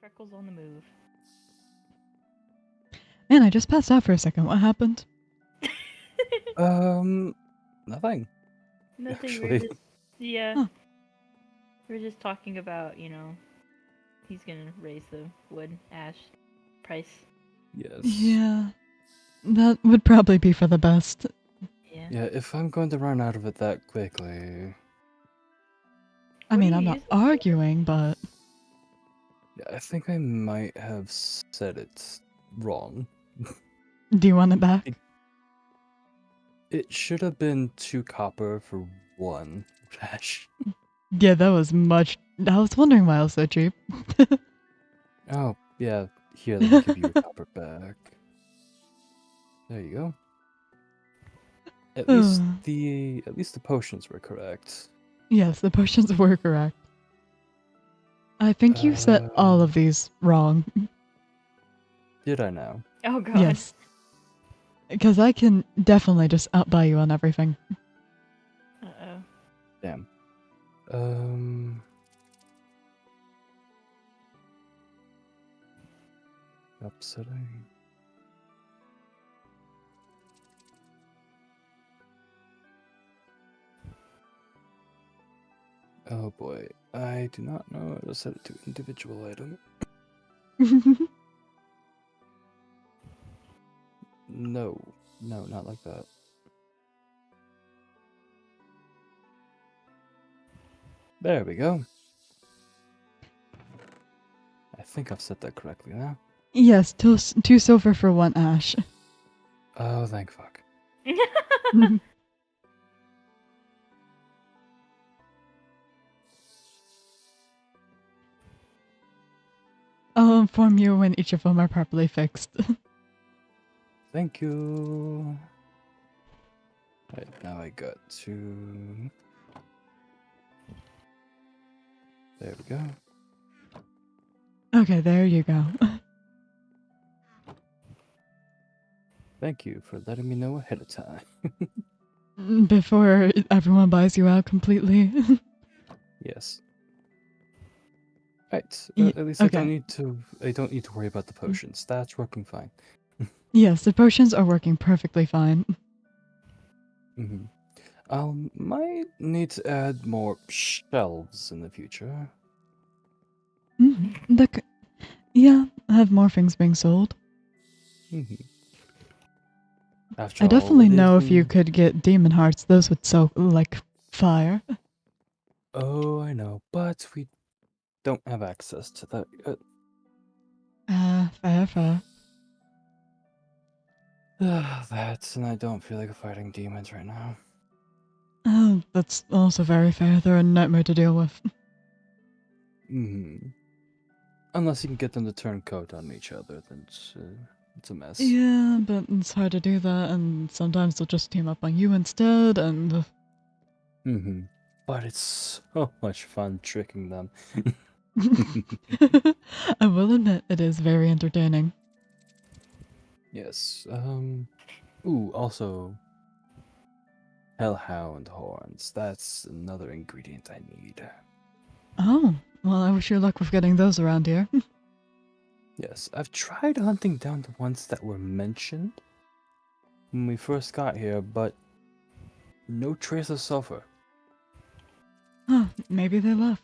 Freckles on the move. Man, I just passed out for a second. What happened? Nothing. Nothing. We're Actually, just yeah. Huh. We're just talking about he's gonna raise the wood ash price. yes. Yeah, that would probably be for the best. Yeah. Yeah, if I'm going to run out of it that quickly, I What do mean, you I'm not use it for? arguing, but yeah, I think I might have said it wrong. do you want it back? It should have been 2 copper for 1 ash. Yeah, that was much. I was wondering why it was so cheap. Oh, yeah. Here, let me give you your copper back. There you go. At least the potions were correct. Yes, the potions were correct. I think you said all of these wrong. Did I now? Oh god. Yes. Because I can definitely just outbuy you on everything. Uh-oh. Damn. Upsetting. Oh boy, I do not know how to set it to individual item. No, not like that. There we go. I think I've set that correctly now. Yes, two silver for 1 ash. Oh, thank fuck. I'll inform you when each of them are properly fixed. Thank you. Right, now I got to... There we go. Okay, there you go. Thank you for letting me know ahead of time. Before everyone buys you out completely. Yes. Right. Ye- At least okay. I don't need to worry about the potions. That's working fine. Yes, the potions are working perfectly fine. Might need to add more shelves in the future. Yeah, I have more things being sold. After I all, definitely it is know if you in... could get demon hearts, those would sell like fire. Oh, I know, but we don't have access to that yet. Fair. That's, and I don't feel like fighting demons right now. Oh, that's also very fair. They're a nightmare to deal with. Unless you can get them to turn coat on each other, then it's a mess. Yeah, but it's hard to do that, and sometimes they'll just team up on you instead, and... But it's so much fun tricking them. I will admit, it is very entertaining. Yes, ooh, also... Hellhound horns. That's another ingredient I need. Oh, well, I wish you luck with getting those around here. Yes, I've tried hunting down the ones that were mentioned when we first got here, but no trace of sulfur. Huh, maybe they left.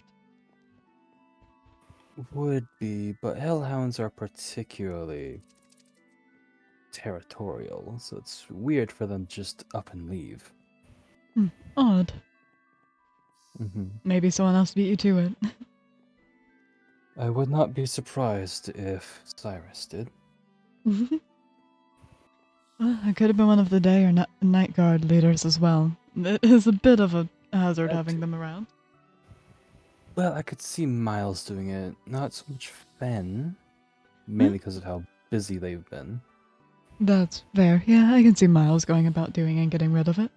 Would be, but hellhounds are particularly territorial, so it's weird for them to just up and leave. Odd. Maybe someone else beat you to it. I would not be surprised if Cyrus did. Well, it could have been one of the day or night guard leaders as well. It is a bit of a hazard That having too. them around. Well, I could see Miles doing it, not so much Fen, mainly because of how busy they've been. That's fair. Yeah, I can see Miles going about doing and getting rid of it.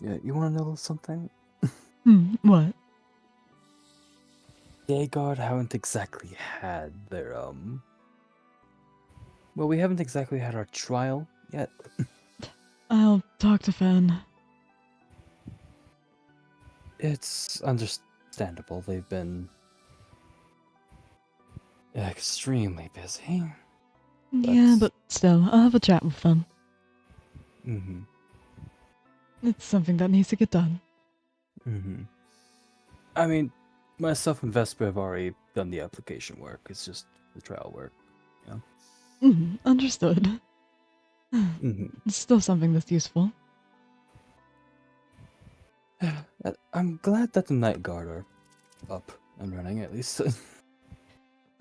Yeah, you want to know something? What? Daygard haven't exactly had their, well, we haven't exactly had our trial yet. I'll talk to Fen. It's understandable. They've been extremely busy. Yeah, but still, I'll have a chat with them. Mm-hmm. It's something that needs to get done. Mm-hmm. I mean, myself and Vesper have already done the application work. It's just the trial work. Understood. Mm-hmm. It's still something that's useful. I'm glad that the Night Guard are up and running at least.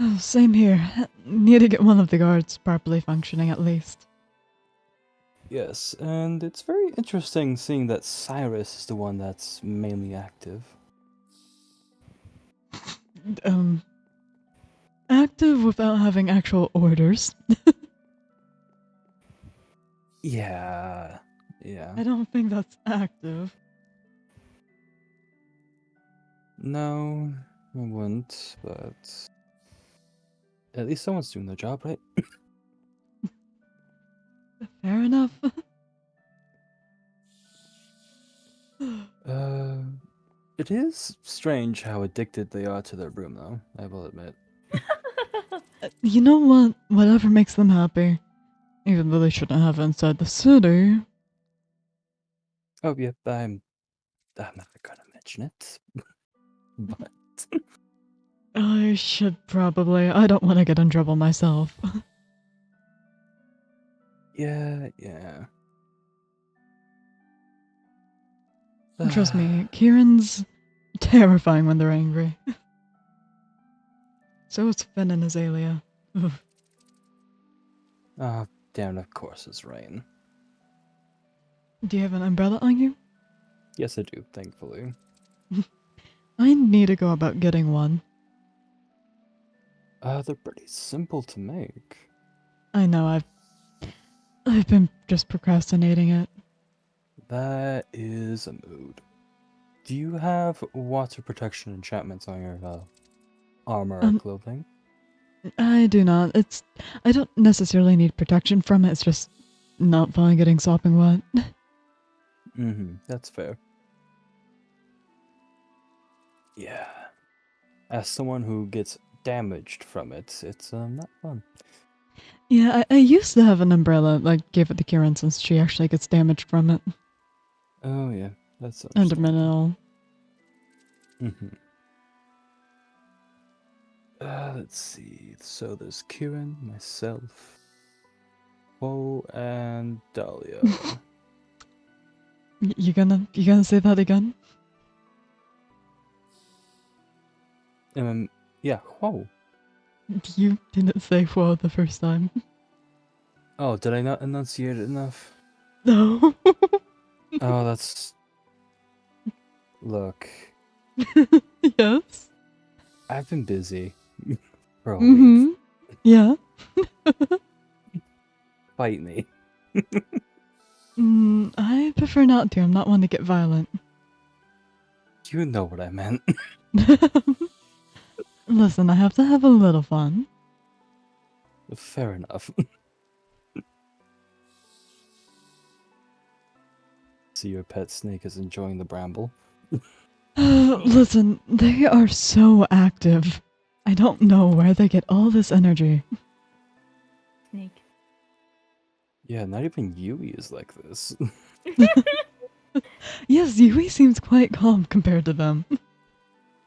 Oh, same here. Need to get one of the guards properly functioning at least. Yes, and it's very interesting seeing that Cyrus is the one that's mainly active. Active without having actual orders. Yeah, yeah. I don't think that's active. No, I wouldn't, but at least someone's doing their job, right? Fair enough. Uh, it is strange how addicted they are to their room, though, I will admit. You know what? Whatever makes them happy. Even though they shouldn't have it inside the city. Oh, yeah, I'm not gonna mention it. But, I should probably. I don't want to get in trouble myself. yeah. Trust me, Kieran's terrifying when they're angry. So is Finn and Azalea. Oof. Ah, damn, of course it's rain. Do you have an umbrella on you? Yes, I do, thankfully. I need to go about getting one. They're pretty simple to make. I know, I've been just procrastinating it. That is a mood. Do you have water protection enchantments on your armor or Um, clothing? I do not. I don't necessarily need protection from it, it's just not fun getting sopping wet. Mm-hmm, that's fair. Yeah. As someone who gets damaged from it, it's not fun. Yeah, I used to have an umbrella, like gave it to Kieran since she actually gets damaged from it. Oh yeah, that's And a understandable. mineral. Mm-hmm. Let's see. So there's Kieran, myself, Poe, and Dahlia. You gonna say that again? Yeah, whoa. You didn't say whoa the first time. Oh, did I not enunciate it enough? No. Oh, that's... Look, Yes. I've been busy for a week. Mm-hmm. Yeah. Fight me. I prefer not to. I'm not one to get violent. You know what I meant. Listen, I have to have a little fun. Fair enough. See, your pet snake is enjoying the bramble. Listen, they are so active. I don't know where they get all this energy. Snake. Yeah, not even Yui is like this. Yes, Yui seems quite calm compared to them.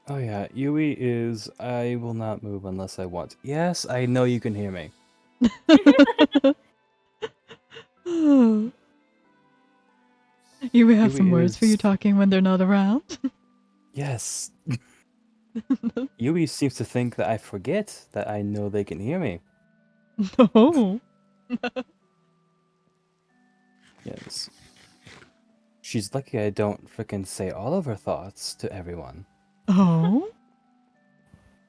Oh yeah, Yui is I will not move unless I want. Yes, I know you can hear me. Yui have Yui some words for you is talking when they're not around? yes. Yui seems to think that I forget that I know they can hear me. No. Yes. She's lucky I don't frickin' say all of her thoughts to everyone. Oh?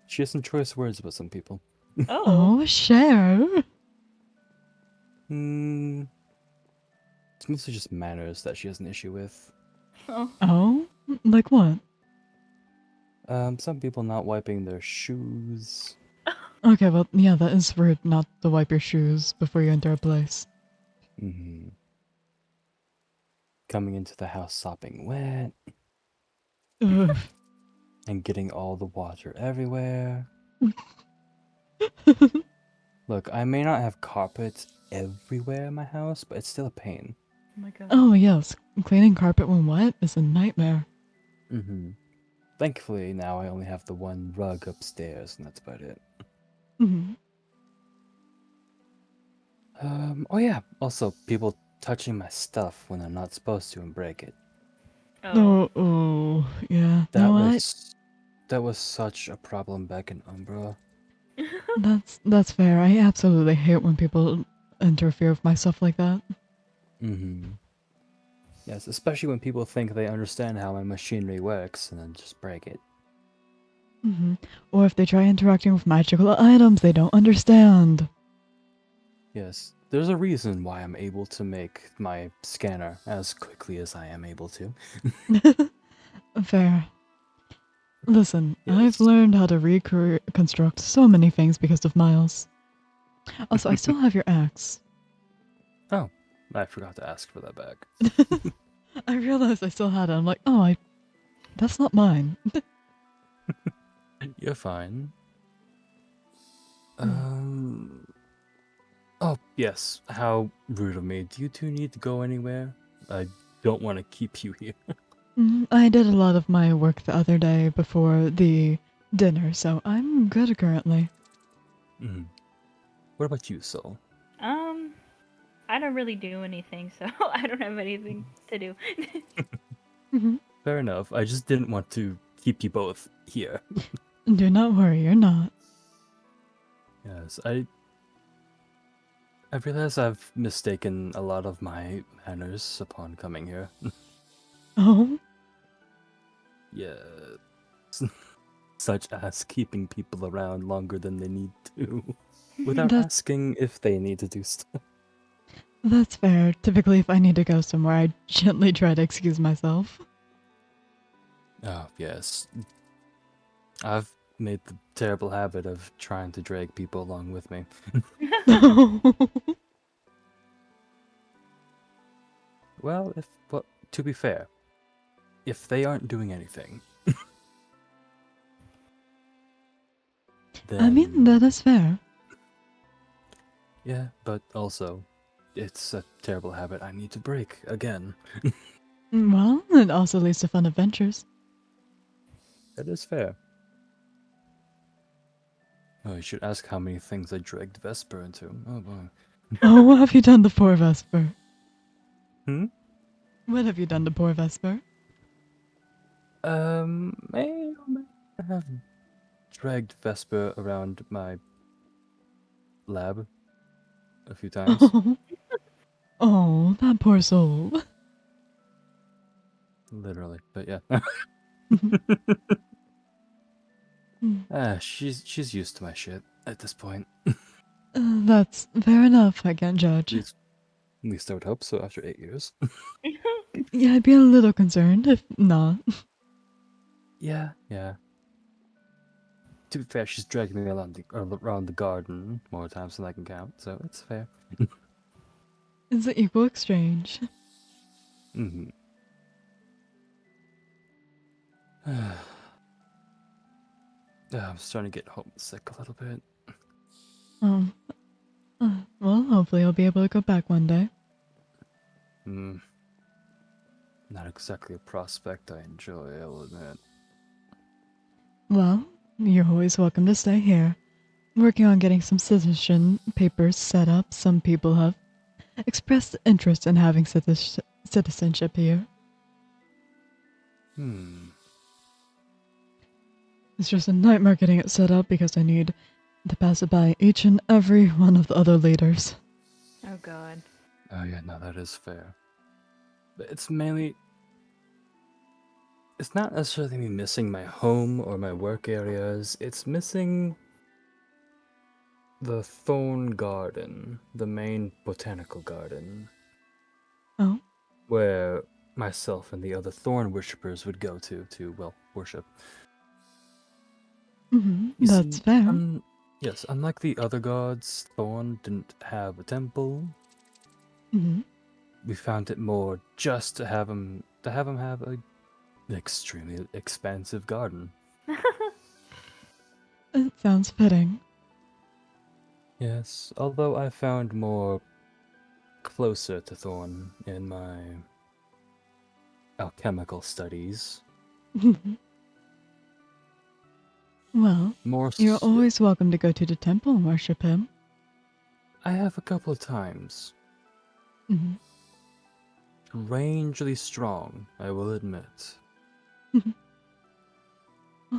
She has some choice words with some people. Oh. Oh, share. Hmm. It's mostly just manners that she has an issue with. Oh. Oh? Like what? Some people not wiping their shoes. Okay, well, yeah, that is rude not to wipe your shoes before you enter a place. Hmm. Coming into the house sopping wet Ugh. and getting all the water everywhere. Look, I may not have carpets everywhere in my house, but it's still a pain. Oh my god. Oh, yes. Cleaning carpet when wet is a nightmare. Mm-hmm. Thankfully, now I only have the one rug upstairs, and that's about it. Hmm. Oh yeah. Also, people touching my stuff when I'm not supposed to and break it. Oh. Oh, yeah. That No, I. was such a problem back in Umbra. That's fair. I absolutely hate when people interfere with my stuff like that. Mm-hmm. Yes, especially when people think they understand how my machinery works and then just break it. Hmm. Or if they try interacting with magical items they don't understand. Yes, there's a reason why I'm able to make my scanner as quickly as I am able to. Fair. Listen, I've Yes. learned how to reconstruct so many things because of Miles. Also, I still have your axe. Oh, I forgot to ask for that back. I realized I still had it. I'm like, oh, that's not mine. You're fine. Mm. Um. Oh, yes. How rude of me. Do you two need to go anywhere? I don't want to keep you here. I did a lot of my work the other day before the dinner, so I'm good currently. Mhm. What about you, Soul? Um, I don't really do anything, so I don't have anything to do. Hmm. Fair enough. I just didn't want to keep you both here. Do not worry, you're not. Yes, I realize I've mistaken a lot of my manners upon coming here. Oh, Yeah, such as keeping people around longer than they need to, without that's asking if they need to do stuff. that's fair. Typically, if I need to go somewhere, I gently try to excuse myself. Oh, yes. I've made the terrible habit of trying to drag people along with me. Well, to be fair, if they aren't doing anything, I mean, then that is fair. yeah, but also, it's a terrible habit I need to break again. Well, it also leads to fun adventures. That is fair. Oh, you should ask how many things I dragged Vesper into. Oh boy. Oh, what have you done to poor Vesper? Hmm? What have you done to poor Vesper? May or may not have dragged Vesper around my lab a few times. Oh, oh, that poor soul. Literally, but yeah. Mm. She's used to my shit at this point. That's fair enough. I can't At judge. least I would hope so after 8 years. Yeah, I'd be a little concerned if not. Yeah, yeah. To be fair, she's dragging me around the garden more times than I can count, so it's fair. It's an equal exchange. Mm-hmm. I'm starting to get homesick a little bit. Um, well, hopefully I'll be able to go back one day. Hmm. Not exactly a prospect I enjoy, I'll admit. Well, you're always welcome to stay here. Working on getting some citizen papers set up. Some people have expressed interest in having citizenship here. Hmm. It's just a nightmare getting it set up because I need to pass it by each and every one of the other leaders. Oh god. Oh yeah, no, that is fair. But it's mainly... It's not necessarily me missing my home or my work areas, it's missing the Thorn Garden, the main botanical garden, Oh, where myself and the other Thorn worshippers would go to, well, worship. You that's see, fair. yes, unlike the other gods, Thorn didn't have a temple. Hmm. We found it more just to have him have an extremely expansive garden. It sounds fitting. Yes, although I found more closer to Thorn in my alchemical studies. Well, More, you're yeah, always welcome to go to the temple and worship him. I have a couple of times. Mhm. Strangely strong, I will admit.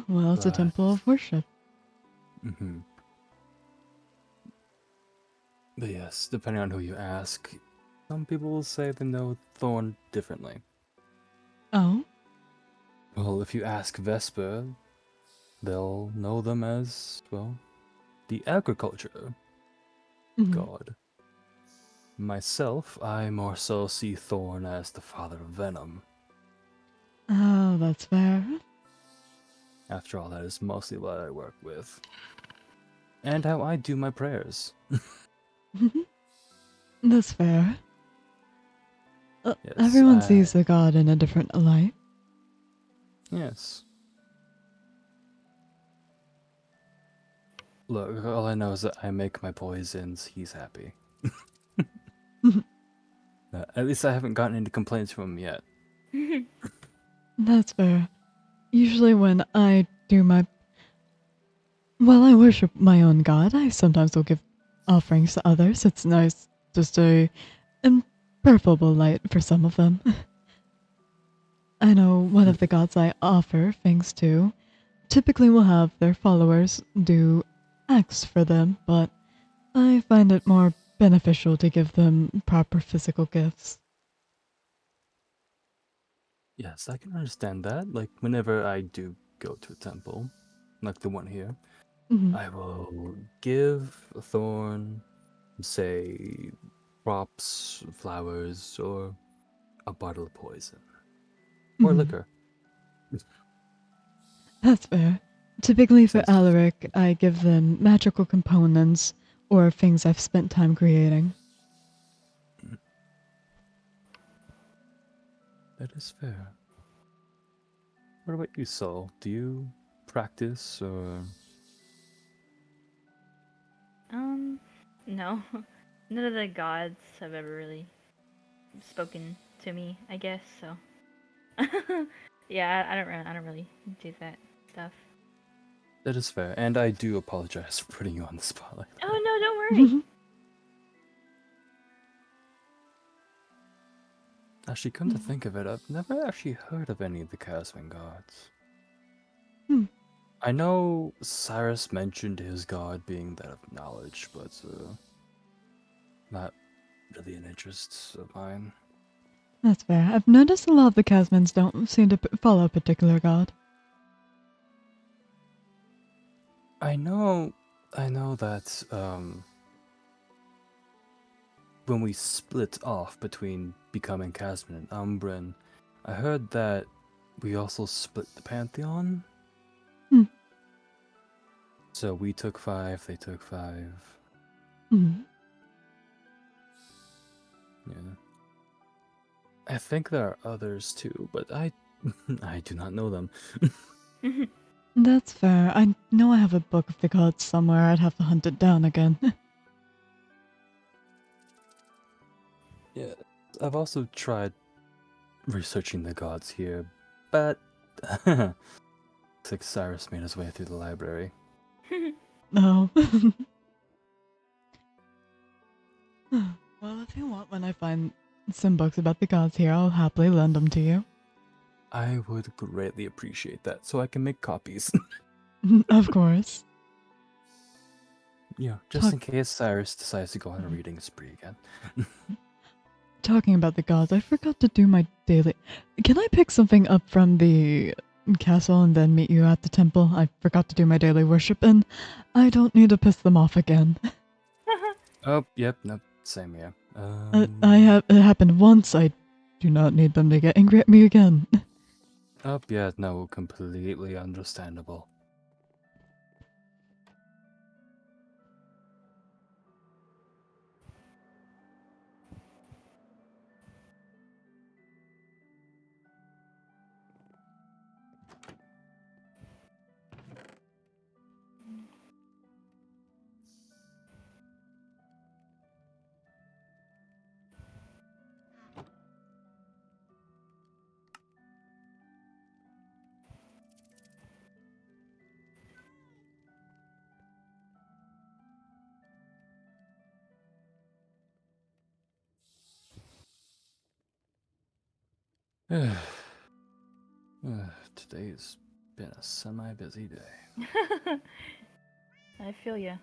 Well, it's a But, temple of worship. mhm. But yes, depending on who you ask, some people will say they know Thorn differently. Oh? Well, if you ask Vesper, they'll know them as, well, the agriculture Mhm. god. Myself, I more so see Thorn as the father of venom. Oh, that's fair. After all, that is mostly what I work with. And how I do my prayers. That's fair. Yes, Everyone sees the god in a different light. yes. Look, all I know is that I make my poisons, he's happy. At least I haven't gotten any complaints from him yet. That's fair. Usually when I do my... Well, I worship my own god, I sometimes will give offerings to others. It's nice just a imperfable light for some of them. I know one of the gods I offer things to typically will have their followers do acts for them, but I find it more beneficial to give them proper physical gifts. Yes, I can understand that. Like, whenever I do go to a temple, like the one here, Mhm. I will give a thorn, say, crops, flowers, or a bottle of poison. Or Mhm. liquor. That's fair. Typically for Since Alaric, I give them magical components or things I've spent time creating. that is fair. What about you, Saul? Do you practice or Um, no. None of the gods have ever really spoken to me, I guess, so. Yeah, I don't really do that stuff. that is fair, and I do apologize for putting you on the spot like that. Oh no, don't worry. Actually, come to think of it, I've never actually heard of any of the Casman gods. Hmm, I know Cyrus mentioned his god being that of knowledge, but not really an interest of mine. that's fair. I've noticed a lot of the Casmans don't seem to follow a particular god. I know that when we split off between becoming Casman and Umbran, I heard that we also split the Pantheon. Hmm. So we took 5, they took 5. Mhm. Yeah. I think there are others too, but I I do not know them. That's fair. I know I have a book of the gods somewhere. I'd have to hunt it down again. Yeah. I've also tried researching the gods here, but looks like Cyrus made his way through the library. No. Well, if you want, when I find some books about the gods here, I'll happily lend them to you. I would greatly appreciate that, so I can make copies. Of course. Just in case Cyrus decides to go on a reading spree again. Talking about the gods, I forgot to do my daily. Can I pick something up from the castle and then meet you at the temple? I forgot to do my daily worship, and I don't need to piss them off again. Oh, yep, nope, same here. It happened once. I do not need them to get angry at me again. Oh, yeah, no, completely understandable. Today's been a semi-busy day. I feel ya.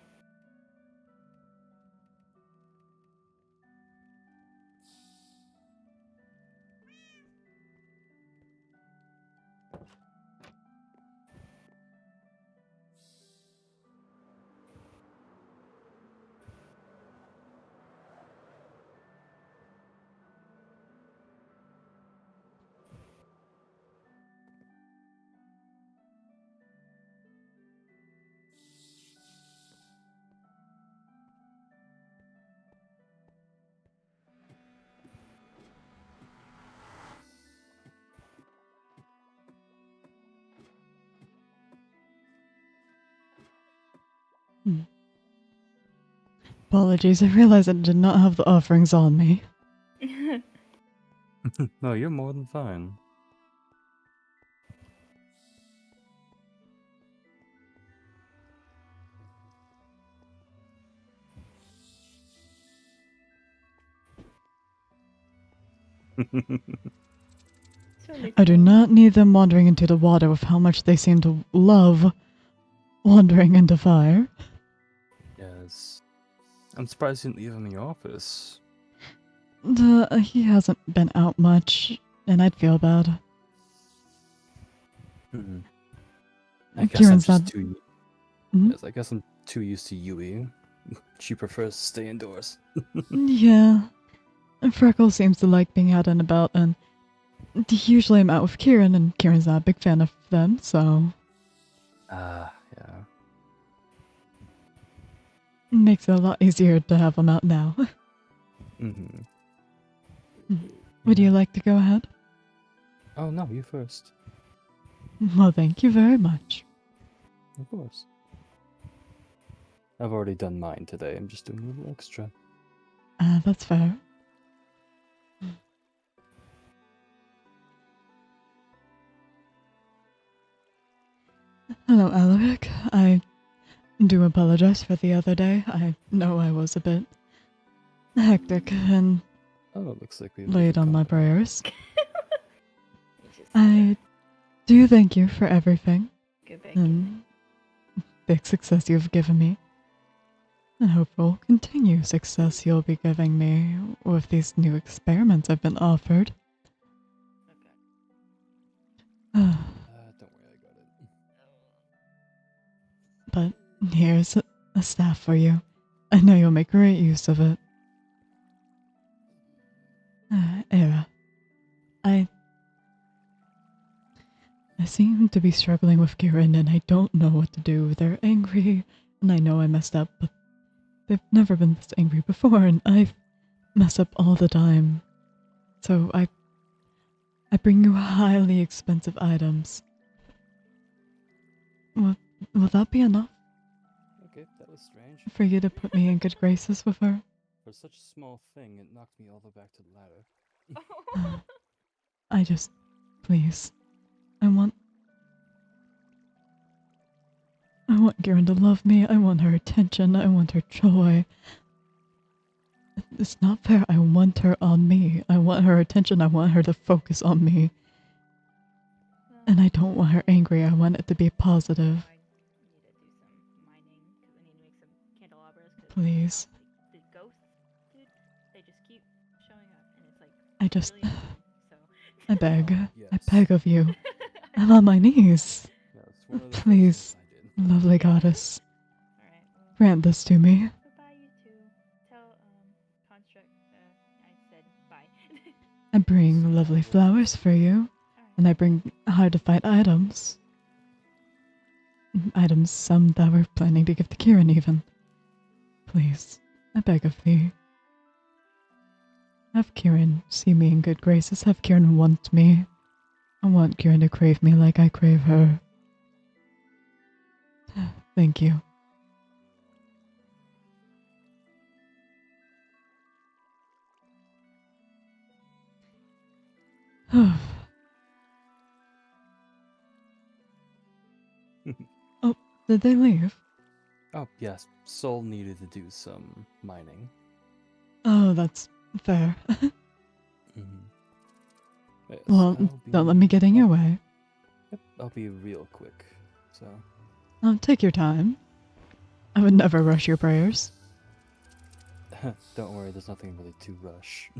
Apologies, I realized I did not have the offerings on me. No, you're more than fine. It's really I do cool. not need them wandering into the water with how much they seem to love wandering into fire. Yes. I'm surprised you didn't leave him in your office. He hasn't been out much, and I'd feel bad. I guess I'm Kieran's just not. too. Mhm. Yes, I guess I'm too used to Yui. She prefers to stay indoors. Yeah. Freckles seems to like being out and about, and usually I'm out with Kieran, and Kieran's not a big fan of them, so Yeah. it makes it a lot easier to have them out now. Would you like to go ahead? Oh no, you first. Well, thank you very much. Of course. I've already done mine today. I'm just doing a little extra. That's fair. Hello, Alaric. I do apologize for the other day. I know I was a bit hectic and Oh, it looks like we have late new on my company. prayers. You just I do thank you for everything go back and big success you've given me. And hope will continue success you'll be giving me with these new experiments I've been offered. Don't worry, I got it. But here's a staff for you. I know you'll make great use of it. Era, I seem to be struggling with Kieran and I don't know what to do. They're angry and I know I messed up, but they've never been this angry before and I mess up all the time. So I bring you highly expensive items. Will that be enough Okay, that was strange. for you to put me in good graces with her? For such a small thing, it knocked me all the way back to the ladder. Please. I want Kieran to love me. I want her attention. I want her joy. It's not fair. I want her on me. I want her attention. I want her to focus on me. And I don't want her angry. I want it to be positive. I need to do some mining because I need to make some candelabras. Please. The ghosts, dude, they just keep showing up, and it's like I just. really annoying. So I beg. Oh, yes. I beg of you. I'm on my knees. Yeah, it's one of the Please. first things I did. Lovely goddess. Alright, well, Grant this to me. goodbye, you two. Tell Construct I said bye. I bring lovely flowers for you. And I bring hard to find items. Items some that we're planning to give to Kieran even. Please, I beg of thee. Have Kieran see me in good graces. Have Kieran want me. I want Kieran to crave me like I crave her. Thank you. Oh, did they leave? Oh, yes. Soul needed to do some mining. Oh, that's fair. Yes, Well, I'll don't let me get in your way. Yep, I'll be real quick. So, Take your time. I would never rush your prayers. don't worry, there's nothing really to rush.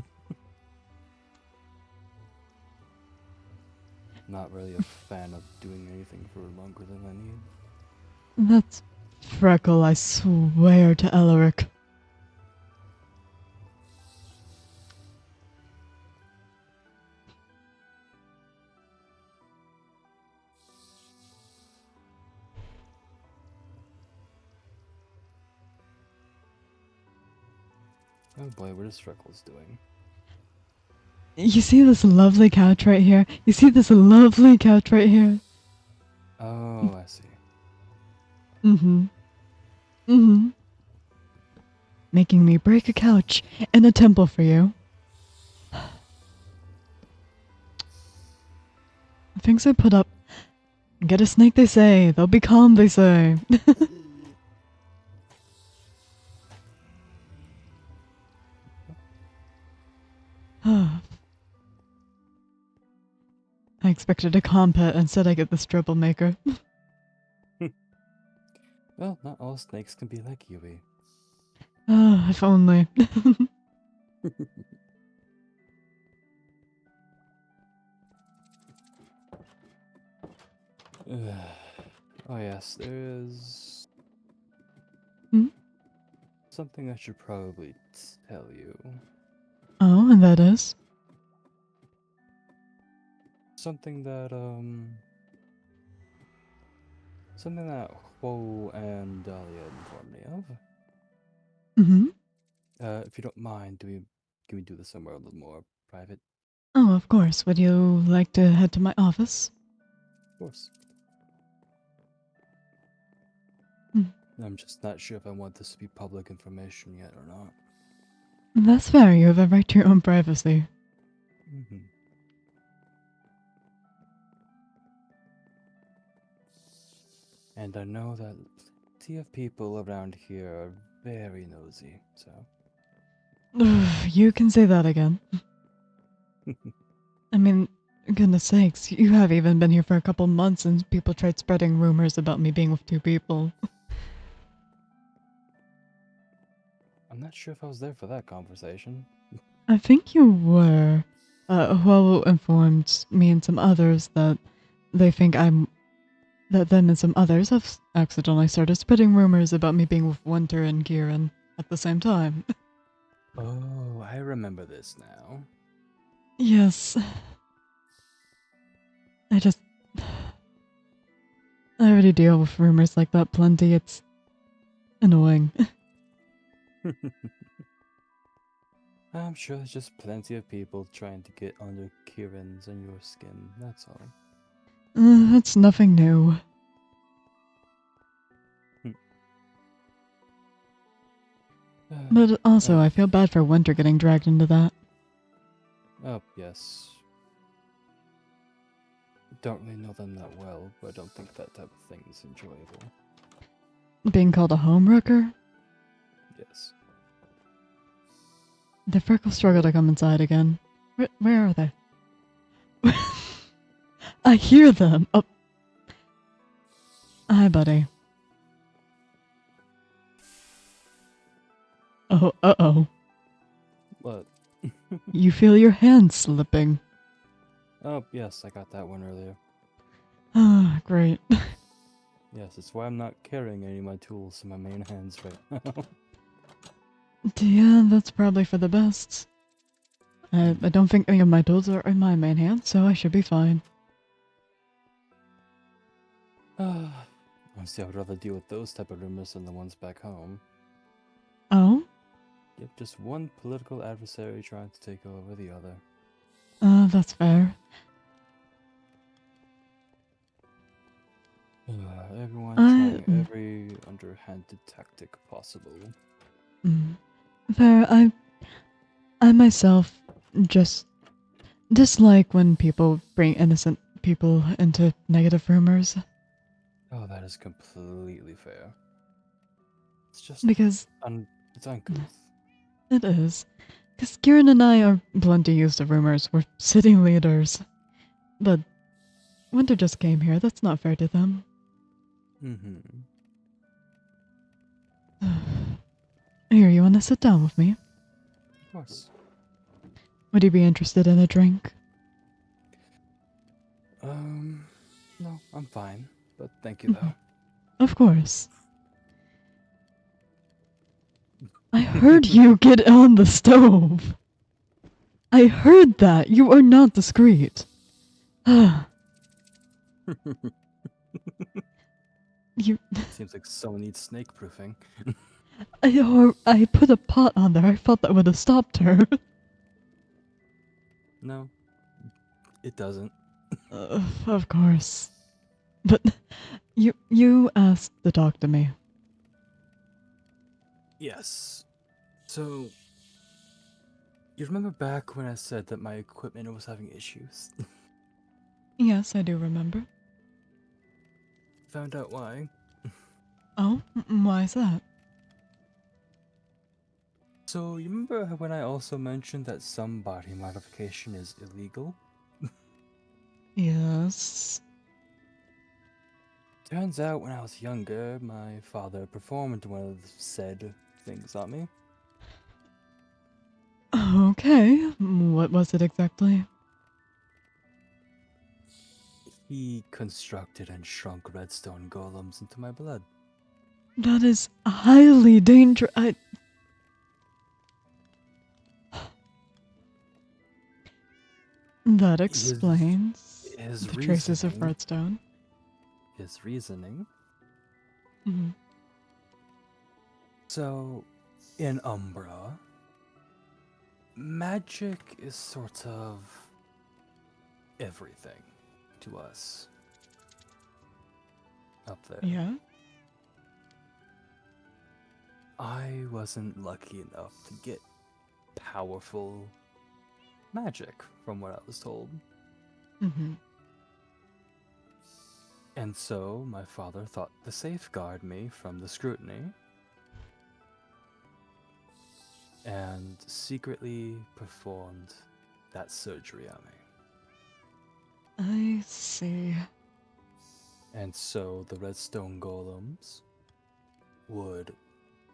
Not really a fan of doing anything for longer than I need. That's Freckle, I swear to Elric. Oh boy, what is Freckles doing? You see this lovely couch right here? You see this lovely couch right here? Oh, I see. Mm-hmm. Mm-hmm. Making me break a couch in a temple for you. The things I put up. Get a snake, they say. They'll be calm, they say. I expected a calm pet, instead I get this troublemaker. Well, not all snakes can be like Yui. If only. Oh yes, there is Hmm? something I should probably tell you. Oh, and that is? Something that something that Huo and Dahlia informed me of. Mm-hmm. If you don't mind, can we do this somewhere a little more private? Oh, of course. Would you like to head to my office? Of course. Hmm. I'm just not sure if I want this to be public information yet or not. That's fair. You have a right to your own privacy. Mm-hmm. And I know that plenty of people around here are very nosy, so. You can say that again. I mean, goodness sakes, you have even been here for a couple months and people tried spreading rumors about me being with two people. I'm not sure if I was there for that conversation. I think you were. Huawei informed me and some others that they think that them and some others have accidentally started spreading rumors about me being with Winter and Kieran at the same time. Oh, I remember this now. Yes. I just. I already deal with rumors like that plenty. It's annoying. I'm sure there's just plenty of people trying to get under Kieran's and your skin, that's all. It's nothing new. But also, I feel bad for Winter getting dragged into that. Oh, yes. Don't really know them that well, but I don't think that type of thing is enjoyable. Being called a homewrecker? Yes. The Freckles struggle to come inside again. Where are they? I hear them! Oh. Hi, buddy. Oh, uh-oh. What? You feel your hand slipping. Oh, yes, I got that one earlier. Ah, great. Yes, it's why I'm not carrying any of my tools in my main hands right now. Yeah, that's probably for the best. I don't think any of my tools are in my main hand, so I should be fine. Honestly, I would rather deal with those type of rumors than the ones back home. Oh? Yep, just one political adversary trying to take over the other. That's fair. Everyone trying every underhanded tactic possible. Fair, I myself just dislike when people bring innocent people into negative rumors. Oh, that is completely fair. It's just Because it's uncouth. it is. Because Kieran and I are plenty used to rumors. We're city leaders. But Winter just came here. That's not fair to them. Mm-hmm. Here, you want to sit down with me? Of course. Would you be interested in a drink? No, I'm fine. But thank you, though. Of course. I heard you get on the stove. I heard that. You are not discreet. You. Seems like someone needs snake proofing. I put a pot on there. I thought that would have stopped her. No, it doesn't. Of course. But you asked to talk to me. Yes. So, you remember back when I said that my equipment was having issues? Yes, I do remember. Found out why. Oh, why is that? So, you remember when I also mentioned that some body modification is illegal? Yes. Turns out when I was younger, my father performed one of said things on me. Okay. What was it exactly? He constructed and shrunk redstone golems into my blood. That is highly dangerous. That explains His the traces of reasoning, redstone. his reasoning. Mhm. So, in Umbra, magic is sort of everything to us up there. Yeah. I wasn't lucky enough to get powerful magic, from what I was told. Mm-hmm. And so my father thought to safeguard me from the scrutiny and secretly performed that surgery on me. I see. And so the redstone golems would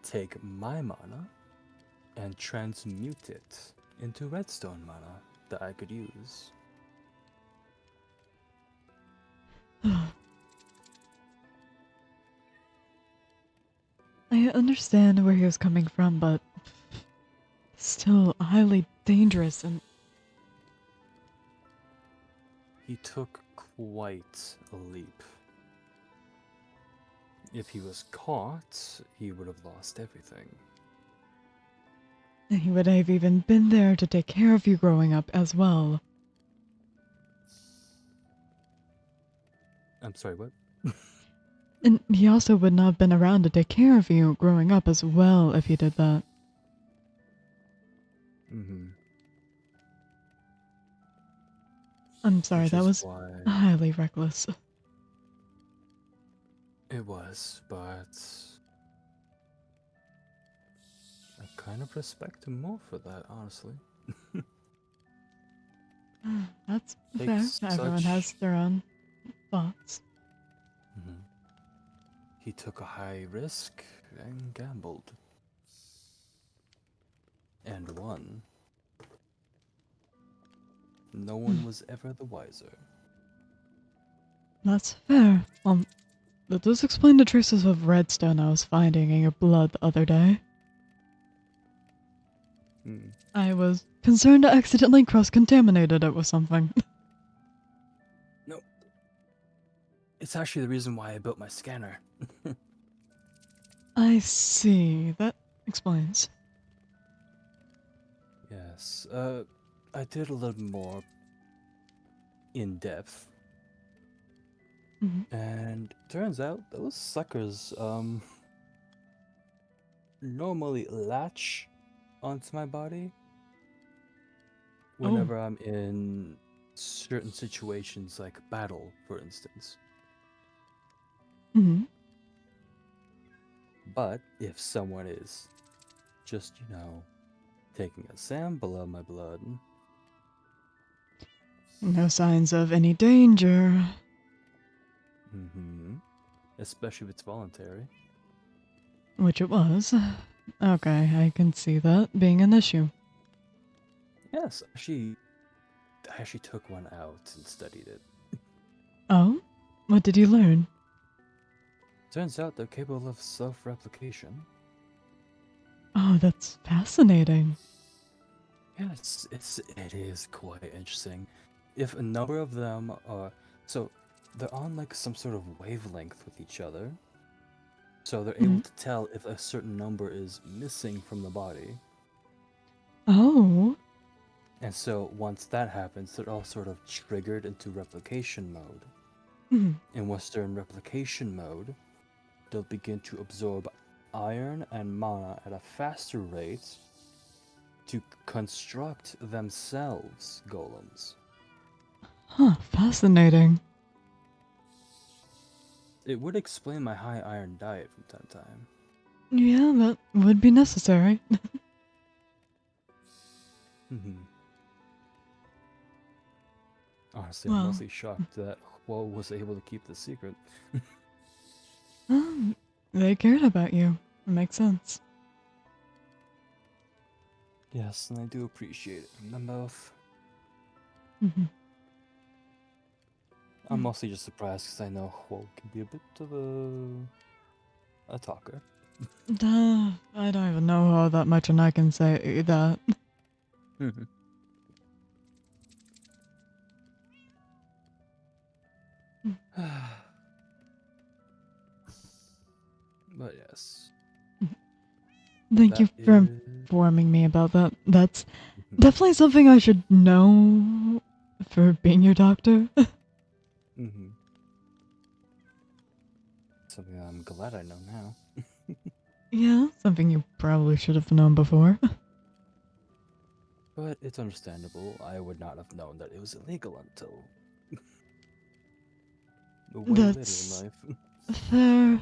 take my mana and transmute it into redstone mana that I could use. I understand where he was coming from, but still highly dangerous and He took quite a leap. If he was caught, he would have lost everything. he would have even been there to take care of you growing up as well. I'm sorry, what? And he also would not have been around to take care of you growing up as well if he did that. Mm-hmm. I'm sorry, Which that is was why highly reckless. it was, but I kind of respect him more for that, honestly. That's fair. Takes Everyone has their own thoughts. Mhm. He took a high risk and gambled. And won. No one was ever the wiser. That's fair. That does explain the traces of redstone I was finding in your blood the other day. Hmm. I was concerned I accidentally cross-contaminated it with something. No. It's actually the reason why I built my scanner. I see. That explains. Yes. I did a little more in depth. Mhm. And turns out those suckers, normally latch onto my body Oh. whenever I'm in certain situations like battle, for instance. Hmm. But if someone is just, taking a sample of my blood. No signs of any danger. Mm-hmm. Especially if it's voluntary. Which it was. Okay, I can see that being an issue. Yes, I actually took one out and studied it. Oh? What did you learn? Turns out they're capable of self-replication. Oh, that's fascinating. Yes, it is quite interesting. If a number of them are so they're on like some sort of wavelength with each other. So they're able Mhm. to tell if a certain number is missing from the body. Oh. And so once that happens, they're all sort of triggered into replication mode. Mhm. And once they're in replication mode, they'll begin to absorb iron and mana at a faster rate to construct themselves golems. Huh, fascinating. It would explain my high iron diet from time to time. Yeah, that would be necessary. Mhm. Honestly, I'm Well, mostly shocked that Huo was able to keep the secret. um, they cared about you. It makes sense. Yes, and I do appreciate it from them both. Mhm. I'm mostly just surprised because I know Huo can be a bit of a talker. I don't even know how that much, and I can say that. Mhm. But yes, Thank that you for is. informing me about that. That's Mhm. definitely something I should know for being your doctor. Mhm. Something I'm glad I know now. Yeah, something you probably should have known before. But it's understandable. I would not have known that it was illegal until way later in That's life. fair.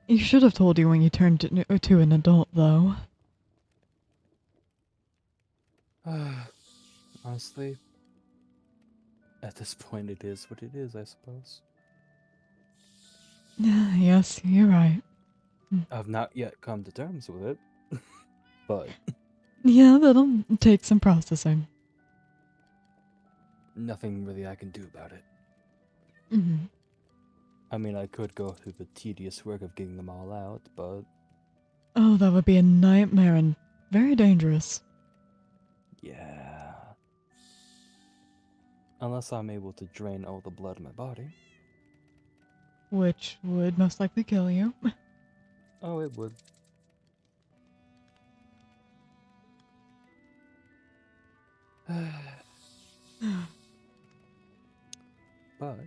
You should have told you when you turned to an adult, though. Honestly, at this point, it is what it is, I suppose. Yes, you're right. I've not yet come to terms with it, but Yeah, that'll take some processing. nothing really I can do about it. Hmm. I mean, I could go through the tedious work of getting them all out, but Oh, that would be a nightmare and very dangerous. yeah. Unless I'm able to drain all the blood in my body. Which would most likely kill you. Oh, it would. But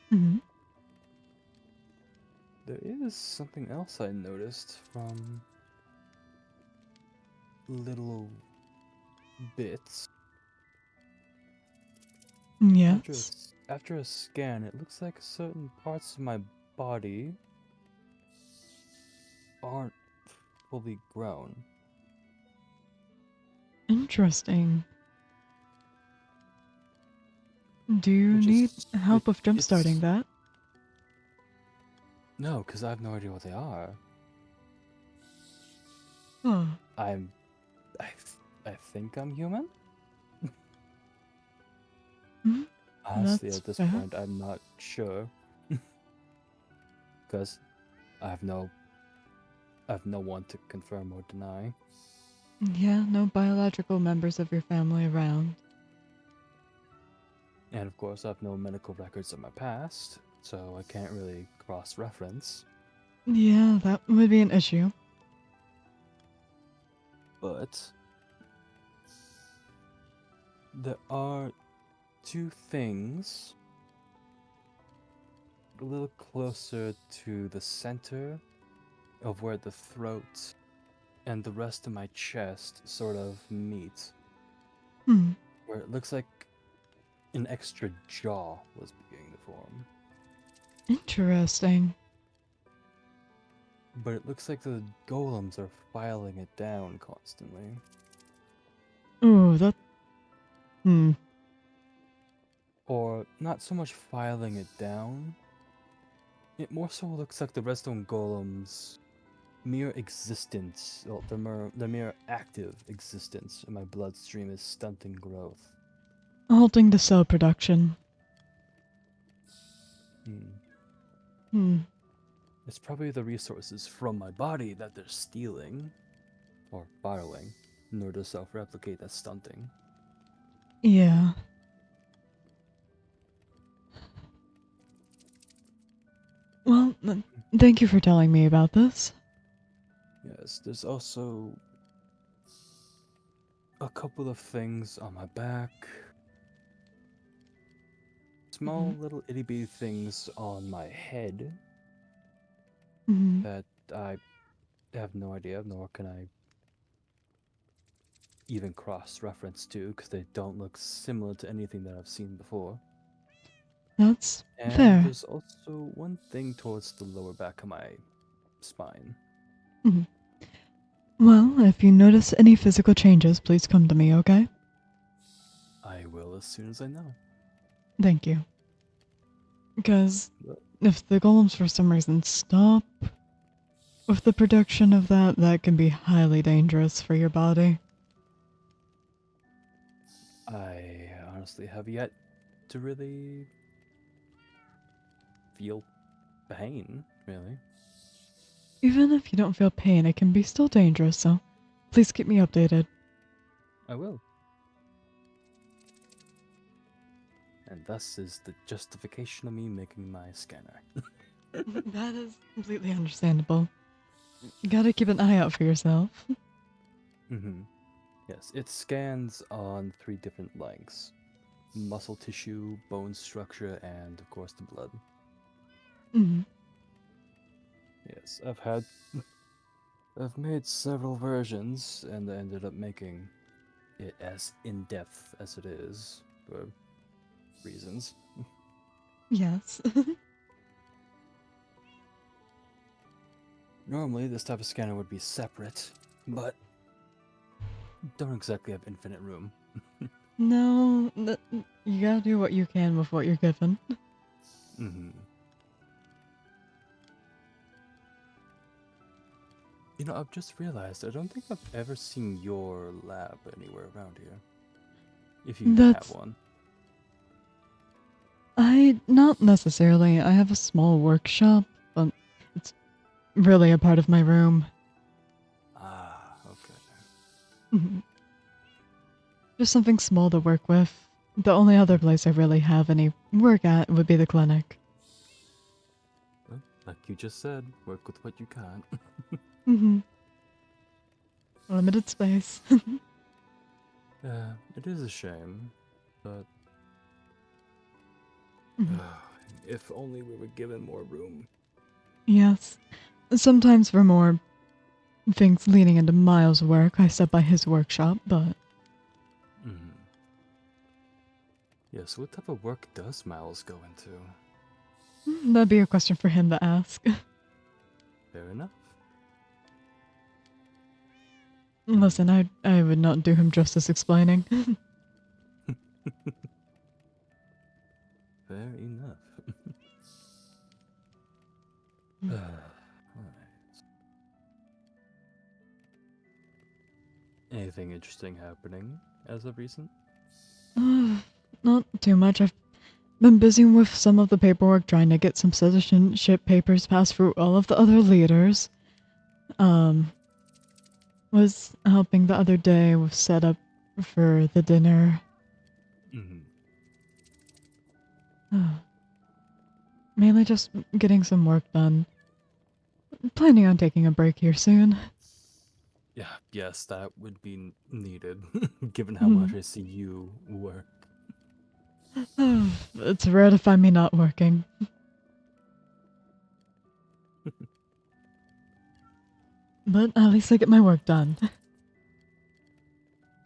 Hmm. there is something else I noticed from little bits. Yes. After a scan, it looks like certain parts of my body aren't fully grown. Interesting. Do you Which need is help with jumpstarting it's that? no, because I have no idea what they are. Huh. I'm I think I'm human. Hmm. Honestly, That's at this fair. point, I'm not sure because I have no I have no one to confirm or deny. Yeah, no biological members of your family around. And of course, I have no medical records of my past, so I can't really cross reference. Yeah, that would be an issue. But there are two things a little closer to the center of where the throat and the rest of my chest sort of meet, Hmm. where it looks like an extra jaw was beginning to form. Interesting. But it looks like the golems are filing it down constantly. Oh, that. Hmm. Or not so much filing it down. It more so looks like the redstone golem's mere existence, well, the mere active existence in my bloodstream is stunting growth. Halting the cell production. Hmm. Hmm. It's probably the resources from my body that they're stealing or borrowing in order to self-replicate that stunting. Yeah. Well, thank you for telling me about this. Yes, there's also a couple of things on my back. Small little itty bitty things on my head Mm-hmm. that I have no idea, nor can I even cross reference to because they don't look similar to anything that I've seen before. That's And fair. there's also one thing towards the lower back of my spine. Mhm. Well, if you notice any physical changes, please come to me, okay? I will as soon as I know. Thank you. Because But if the golems for some reason stop with the production of that can be highly dangerous for your body. I honestly have yet to really feel pain, really. Even if you don't feel pain, it can be still dangerous, so please keep me updated. I will. And thus is the justification of me making my scanner. That is completely understandable. You gotta keep an eye out for yourself. Mm-hmm. Yes, it scans on 3 different lengths: muscle tissue, bone structure, and of course the blood. Mhm. Yes, I've made several versions and I ended up making it as in depth as it is for reasons. Yes. Normally, this type of scanner would be separate, but don't exactly have infinite room. No, you gotta do what you can with what you're given. Mm-hmm. You know, I've just realized I don't think I've ever seen your lab anywhere around here. If you even have That's one. not necessarily. I have a small workshop, but it's really a part of my room. Ah, okay. Mhm. Just something small to work with. The only other place I really have any work at would be the clinic. Well, like you just said, work with what you can. Mm-hmm. Limited space. Yeah, it is a shame, but Mhm. if only we were given more room. Yes. Sometimes for more things leading into Miles' work, I step by his workshop, but Mm-hmm. Yeah, so what type of work does Miles go into? that'd be a question for him to ask. Fair enough. Listen, I would not do him justice explaining. Fair enough. Alright. Anything interesting happening as of recent? Not too much. I've been busy with some of the paperwork trying to get some citizenship papers passed through all of the other leaders. Um, was helping the other day with setup for the dinner. Mm-hmm. Mainly just getting some work done. Planning on taking a break here soon. Yeah, yes, that would be needed, given how Hmm. much I see you work. It's rare to find me not working. But at least I get my work done.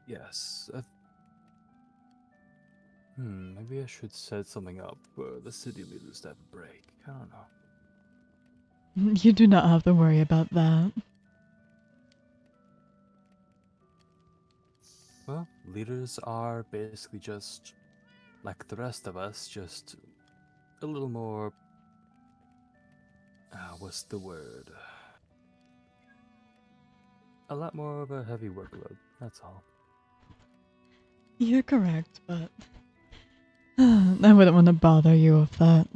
Yes. Maybe I should set something up for the city leaders to have a break. I don't know. You do not have to worry about that. Well, leaders are basically just like the rest of us, just a little more. What's the word? A lot more of a heavy workload. That's all. You're correct, but I wouldn't want to bother you with that.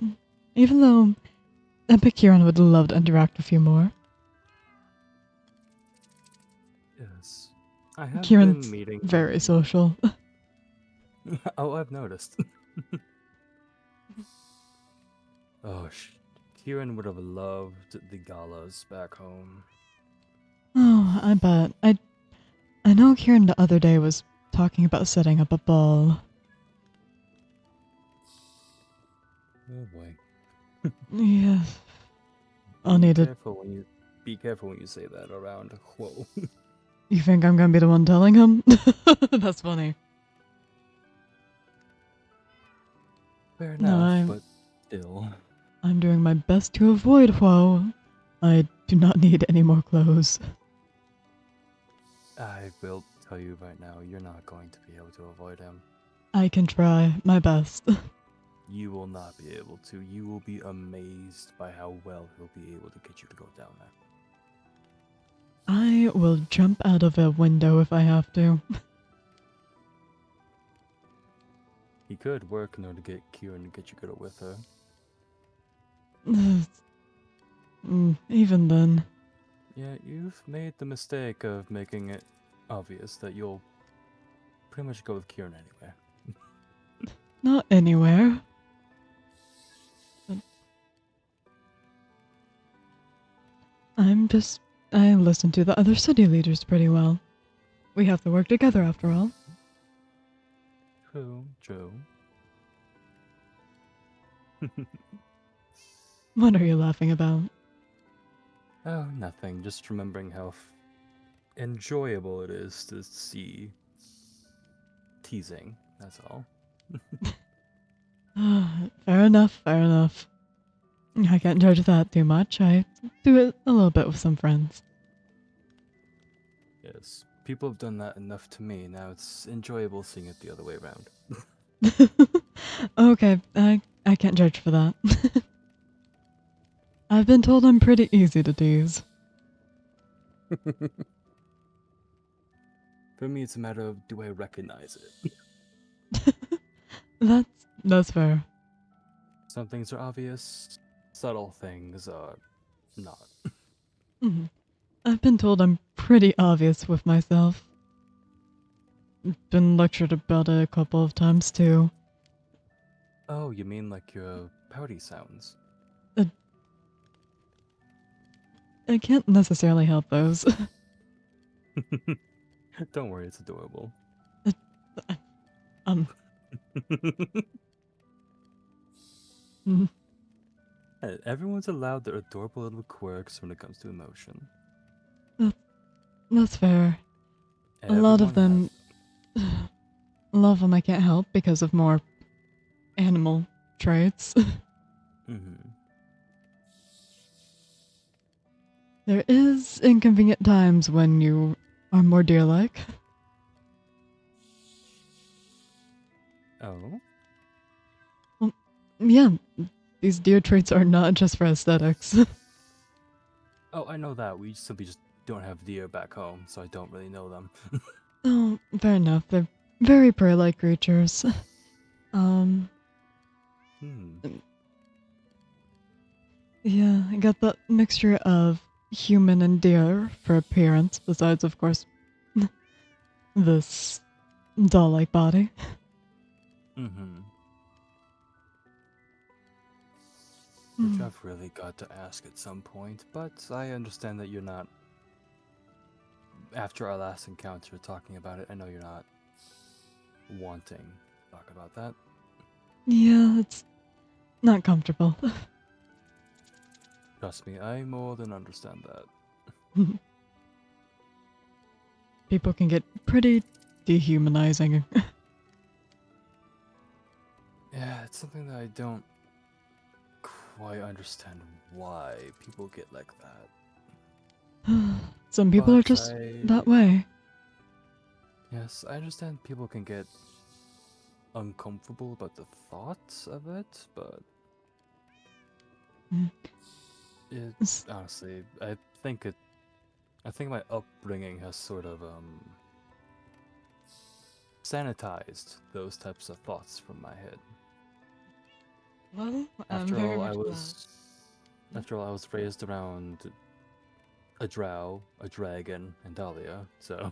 Even though Kieran would love to interact with you more. Yes, I have been Kieran's meeting. very social. Oh, I've noticed. Oh, Kieran would have loved the galas back home. Oh, I bet. I know Kieran the other day was talking about setting up a ball. Oh boy. Yeah. I'll need it. Be careful when you say that around. Whoa. You think I'm gonna be the one telling him? That's funny. Fair No, enough, but still. I'm doing my best to avoid woe. I do not need any more clothes. I will tell you right now, you're not going to be able to avoid him. I can try my best. You will not be able to. You will be amazed by how well he'll be able to get you to go down there. I will jump out of a window if I have to. He could work in order to get Kieran to get you to go with her. Even then. Yeah, you've made the mistake of making it obvious that you'll pretty much go with Kieran anyway. Not anywhere. But I listen to the other city leaders pretty well. We have to work together after all. True. What are you laughing about? Oh, nothing. Just remembering how enjoyable it is to see teasing. That's all. Fair enough, fair enough. I can't judge that too much. I do it a little bit with some friends. Yes, people have done that enough to me. Now it's enjoyable seeing it the other way around. Okay, I can't judge for that. I've been told I'm pretty easy to tease. For me, it's a matter of do I recognize it? That's fair. Some things are obvious, subtle things are not. Mhm. I've been told I'm pretty obvious with myself. Been lectured about it a couple of times too. Oh, you mean like your pouty sounds? I can't necessarily help those. Don't worry, it's adorable. um. mm, Everyone's allowed their adorable little quirks when it comes to emotion. That's fair. A lot of Everyone them, has. a lot of them I can't help because of more animal traits. Mm-hmm. There is inconvenient times when you are more deer-like. Oh? Well, yeah, these deer traits are not just for aesthetics. Oh, I know that. We simply just don't have deer back home, so I don't really know them. Oh, fair enough. They're very prey-like creatures. Um, Hmm. yeah, I got that mixture of human and deer for appearance, besides, of course, this doll-like body. Mm-hmm. Which Hmm. I've really got to ask at some point, but I understand that you're not. After our last encounter talking about it, I know you're not wanting to talk about that. Yeah, it's not comfortable. Trust me, I more than understand that. People can get pretty dehumanizing. Yeah, it's something that I don't quite understand why people get like that. Some people are But just that way. Yes, I understand people can get uncomfortable about the thoughts of it, but Mm. it S- honestly, I think my upbringing has sort of sanitized those types of thoughts from my head. Well, I'm After very all, much glad. I was raised around a drow, a dragon, and Dahlia, so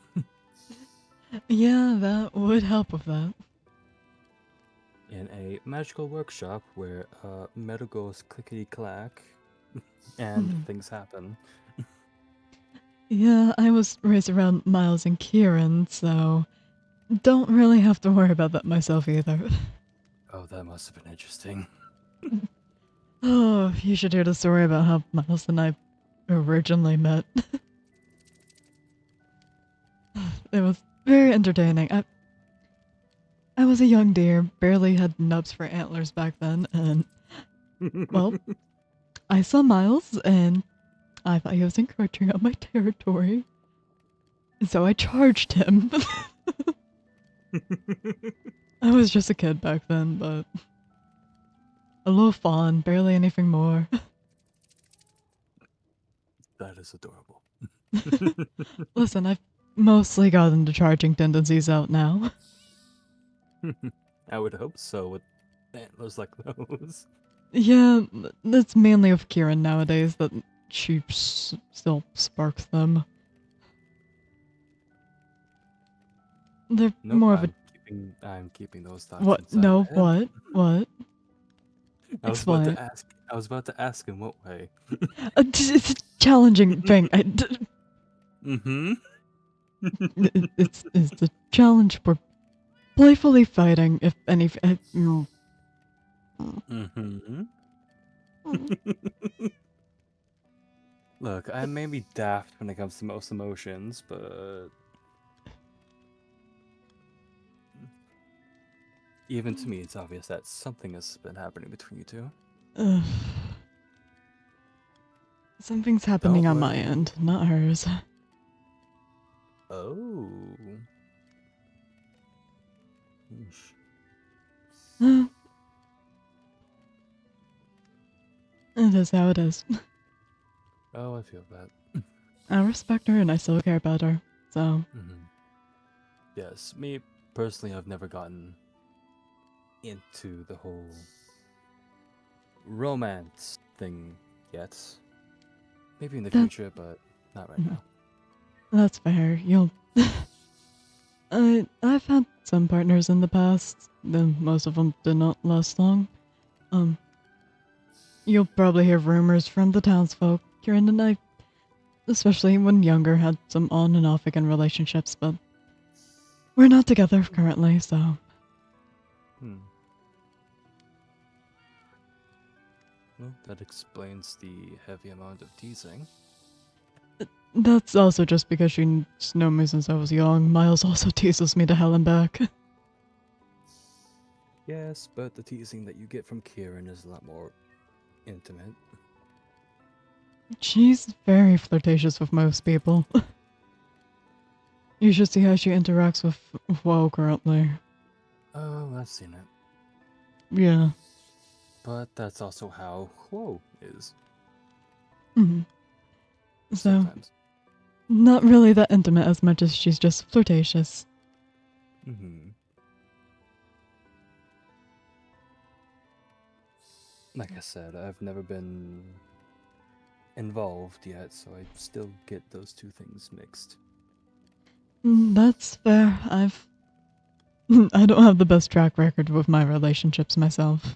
Yeah, that would help with that. in a magical workshop where metal goes clickety clack and Mhm. things happen. Yeah, I was raised around Miles and Kieran, so don't really have to worry about that myself either. Oh, that must have been interesting. Oh, you should hear the story about how Miles and I originally met. It was very entertaining. I was a young deer, barely had nubs for antlers back then, and, well, I saw Miles, and I thought he was encroaching on my territory, and so I charged him. I was just a kid back then, but a little fawn, barely anything more. That is adorable. Listen, I've mostly gotten the charging tendencies out now. I would hope so with antlers like those. Yeah, it's mainly of Kieran nowadays that she still sparks them. They're Nope, more of a I'm keeping those thoughts what? inside No, my head. what? Explain. I was about to ask in what way. It's a challenging thing. Mm-hmm. It's a challenge for playfully fighting. If any. Mm-hmm. Look, I may be daft when it comes to most emotions, but even to me, it's obvious that something has been happening between you two. Something's happening Don't on my worry. end, not hers. Oh. Yeesh. It is how it is. Oh, I feel that. I respect her and I still care about her. So, Mm-hmm. Yes, me personally, I've never gotten into the whole romance thing yet. Maybe in the that future, but not right now. that's fair. You'll. I've had some partners in the past. Then most of them did not last long. Um, you'll probably hear rumors from the townsfolk. Kieran and I, especially when younger, had some on and off again relationships, but we're not together currently. So, Hmm. Well, that explains the heavy amount of teasing. that's also just because she's known me since I was young. Miles also teases me to hell and back. Yes, but the teasing that you get from Kieran is a lot more intimate. She's very flirtatious with most people. You should see how she interacts with Woe currently. Oh, I've seen it. Yeah. But that's also how Whoa is Hmm. So, sometimes. not really that intimate as much as she's just flirtatious. Mm-hmm. Like I said, I've never been involved yet, so I still get those two things mixed. That's fair. I don't have the best track record with my relationships myself.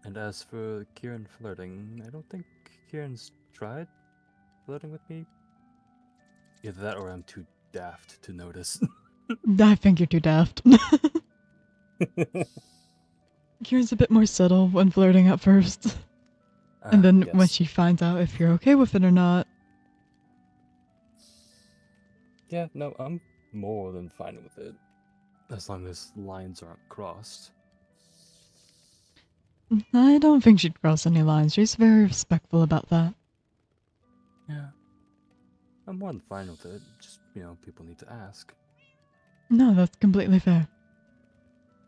And as for Kieran flirting, I don't think Kieran's tried flirting with me. Either that or I'm too daft to notice. I think you're too daft. Kieran's a bit more subtle when flirting at first. And then when Yes. she finds out if you're okay with it or not, Yeah, no, I'm more than fine with it. As long as lines aren't crossed. I don't think she'd cross any lines. She's very respectful about that. Yeah. I'm more than fine with it. Just, people need to ask. No, that's completely fair.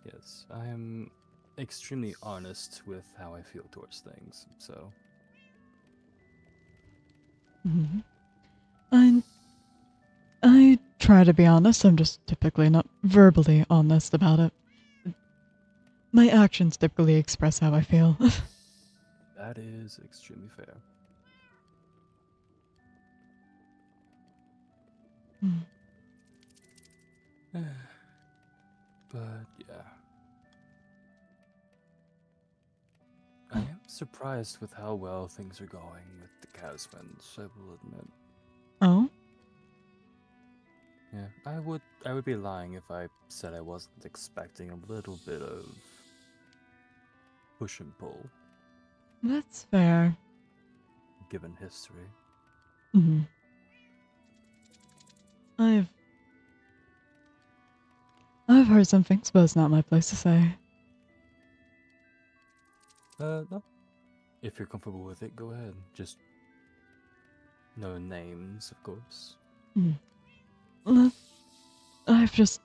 Yes, I am extremely honest with how I feel towards things, so. Hmm. I try to be honest. I'm just typically not verbally honest about it. My actions typically express how I feel. That is extremely fair. Hmm. But yeah. I am surprised with how well things are going with the Casmans, I will admit. Oh? Yeah, I would be lying if I said I wasn't expecting a little bit of push and pull, That's fair. given history. Hmm. I've I've heard some things, but it's not my place to say. No. If you're comfortable with it, go ahead. Just no names, of course. Hmm. Let- I've just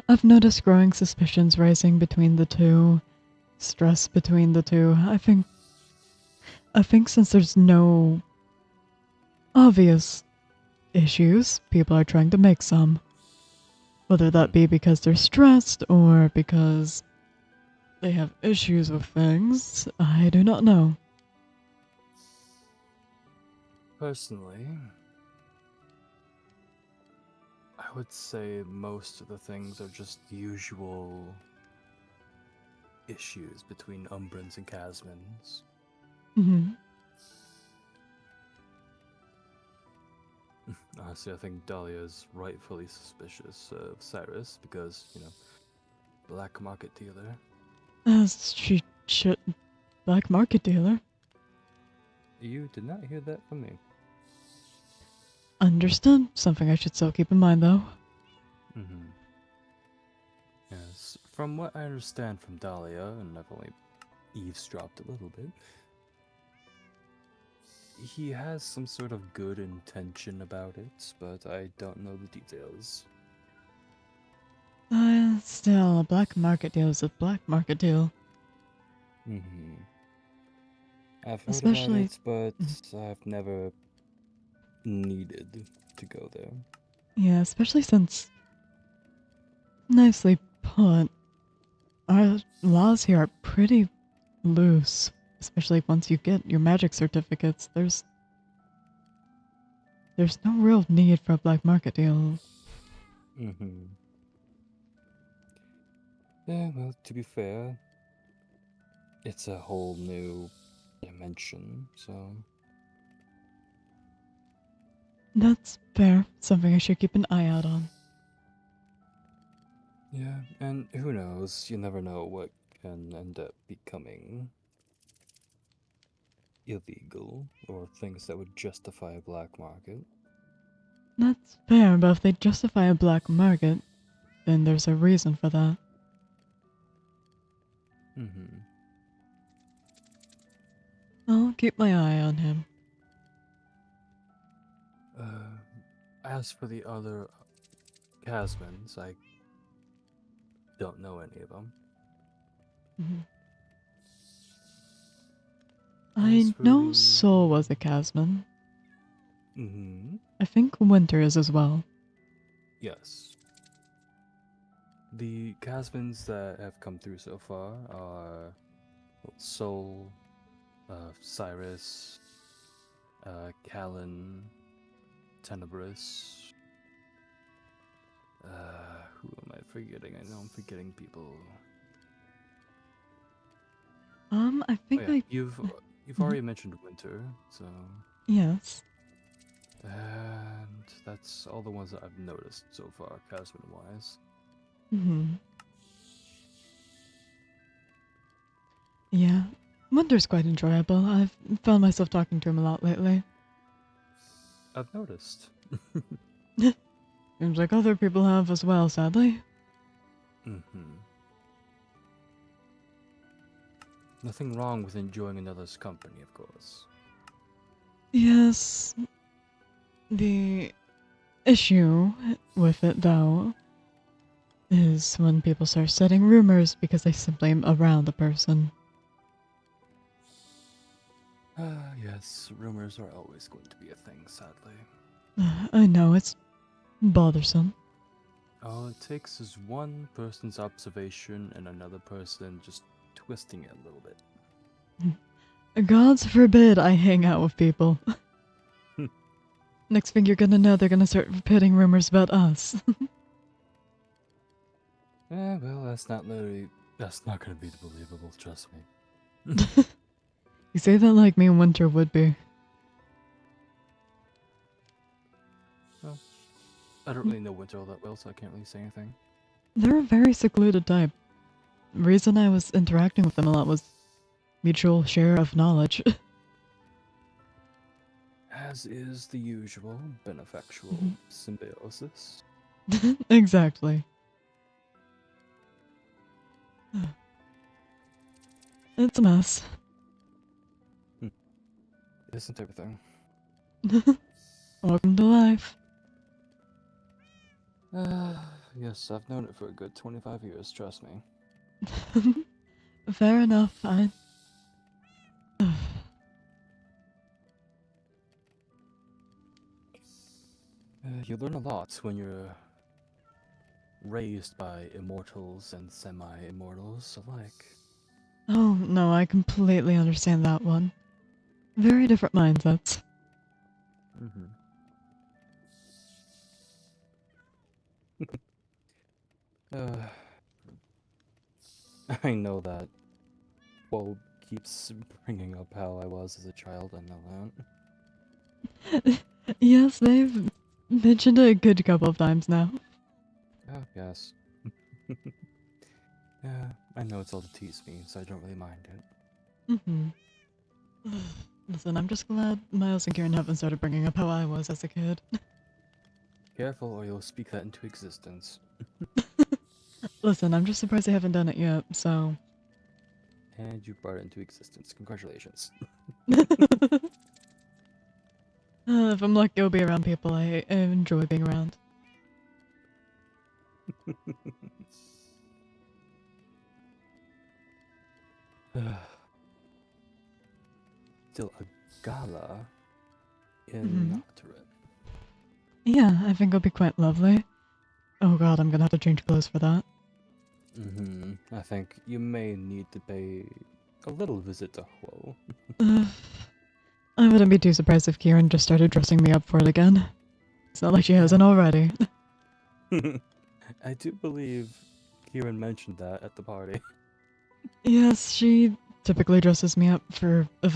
I've noticed growing suspicions rising between the two, stress between the two. I think since there's no obvious issues, people are trying to make some. Whether that be because they're stressed or because they have issues with things, I do not know. Personally, I would say most of the things are just usual issues between Umbrans and Casmans. Hmm. Honestly, I think Dahlia is rightfully suspicious of Cyrus because, black market dealer. As she should. Black market dealer. You did not hear that from me. Understood. Something I should still keep in mind, though. Mm-hmm. Yes, from what I understand from Dahlia, and I've only eavesdropped a little bit, he has some sort of good intention about it, but I don't know the details. Still, a black market deal is a black market deal. Mm-hmm. I've heard about Especially, it, but I've never needed to go there. yeah, especially since, nicely put, our laws here are pretty loose. Especially once you get your magic certificates, there's no real need for a black market deal. Mm-hmm. Yeah, well, to be fair, it's a whole new dimension, so That's fair. Something I should keep an eye out on. yeah, and who knows, you never know what can end up becoming illegal or things that would justify a black market. That's fair, but if they justify a black market, then there's a reason for that. Mm-hmm. I'll keep my eye on him. As for the other Casmans, I don't know any of them. Mhm. As I for know the... Soul was a Casman. Mm-hmm. I think Winter is as well. Yes. The Casmans that have come through so far are Soul, Cyrus, Callan, Tenebris. Who am I forgetting? I know I'm forgetting people. I Oh think yeah, I. you've Mhm. already mentioned Winter, so Yes. and that's all the ones that I've noticed so far, Casman wise. Hmm. Yeah. Winter's quite enjoyable. I've found myself talking to him a lot lately. I've noticed. Seems like other people have as well, sadly. Mm-hmm. Nothing wrong with enjoying another's company, of course. Yes. The issue with it, though, is when people start setting rumors because they simply am around the person. Yes, rumors are always going to be a thing, sadly. I know, it's bothersome. All it takes is one person's observation and another person just twisting it a little bit. Gods forbid I hang out with people. Next thing you're gonna know, they're gonna start repeating rumors about us. Well, that's not gonna be believable, trust me. You say that like me and Winter would be. Well, I don't really know Winter all that well, so I can't really say anything. They're a very secluded type. The reason I was interacting with them a lot was mutual share of knowledge. As is the usual benefactual symbiosis. Exactly. It's a mess. Isn't everything? Welcome to life. Yes, I've known it for a good 25 years, trust me. Fair enough. You learn a lot when you're raised by immortals and semi-immortals alike. Oh, no, I completely understand that one. Very different mindsets. Mm-hmm. I know that Quote keeps bringing up how I was as a child, I know that. Yes, they've mentioned it a good couple of times now. Oh, yes. Yeah, I know it's all to tease me, so I don't really mind it. Listen, I'm just glad Miles and Kieran haven't started bringing up how I was as a kid. Careful or you'll speak that into existence. Listen, I'm just surprised they haven't done it yet, so... And you brought it into existence. Congratulations. If I'm lucky, I'll be around people I enjoy being around. Still a gala in Nocturin. Yeah, I think it'll be quite lovely. Oh god, I'm gonna have to change clothes for that. I think you may need to pay a little visit to Huo. I wouldn't be too surprised if Kieran just started dressing me up for it again. It's not like she hasn't already. I do believe Kieran mentioned that at the party. Yes, she typically dresses me up for events.